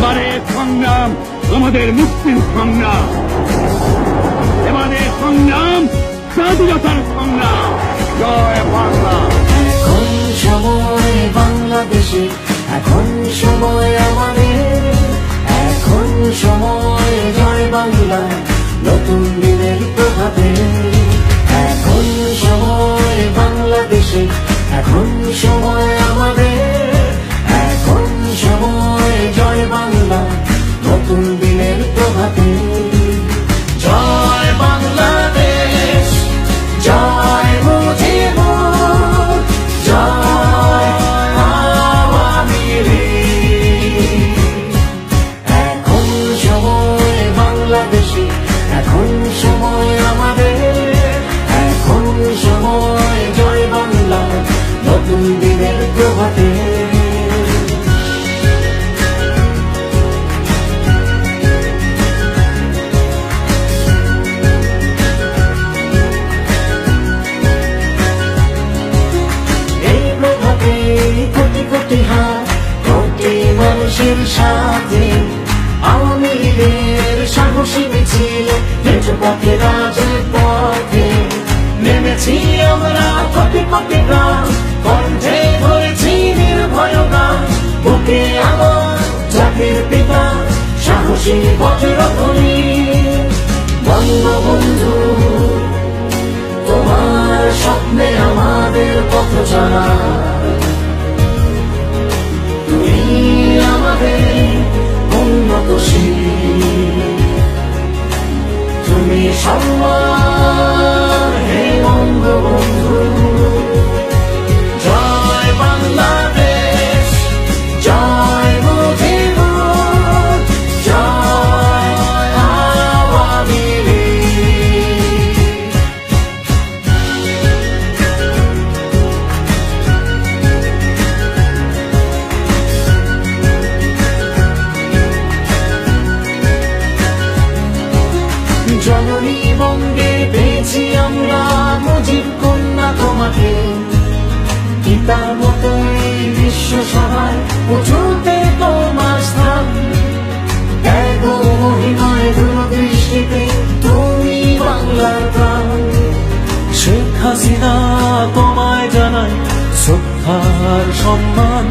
এবারে সংগ্রাম আমাদের মুক্তির সংগ্রাম, এবারে সংগ্রাম স্বাধীনতার সংগ্রাম। জয় বাংলা। এখন সময় বাংলাদেশে, এখন সময় আমাদের, এখন সময় জয় বাংলা নতুন দিনের প্রভাতে। এখন সময় বাংলাদেশে, এখন সময় আমাদের, এখন সময় জয় বাংলা নতুন দিনের প্রভাতে। জয় বাংলাদেশ, জয় মুজিবুর, জয় আওয়ামী লীগ। এখন সময় বাংলাদেশে, এখন সময় আমাদের, এখন সময় জয় বাংলা নতুন দিনের প্রভাতে। কোটি কোটি হাত, কোটি মানুষের সাথে আওয়ামী লীগের সাহসী মিছিল হেঁটে পথে রাজপথে নেমেছি আমরা। কোটি কোটি প্রাণ কণ্ঠে ধরেছি নির্ভয় গান, বুকে আমার জাতির পিতা সাহসী বজ্রধ্বনি। বঙ্গবন্ধু তোমার স্বপ্নে আমাদের পথ চলা, তুমি আমাদের উন্নতশীল, তুমি সম্মান হে বঙ্গবন্ধু। জয় বাংলাদেশ, জয় মুজিবুর, জয় আওয়ামী লীগ। জননী বঙ্গে পেয়েছি আমরা মুজিব কন্যা তোমাকে, পিতার মতোই বিশ্ব সভায় উঁচুতে তোমার স্থান। ত্যাগ মহিমায় দূরদৃষ্টিতে তুমি বাংলার প্রাণ। শেখ হাসিনা তোমায় জানাই শ্রদ্ধার সম্মান।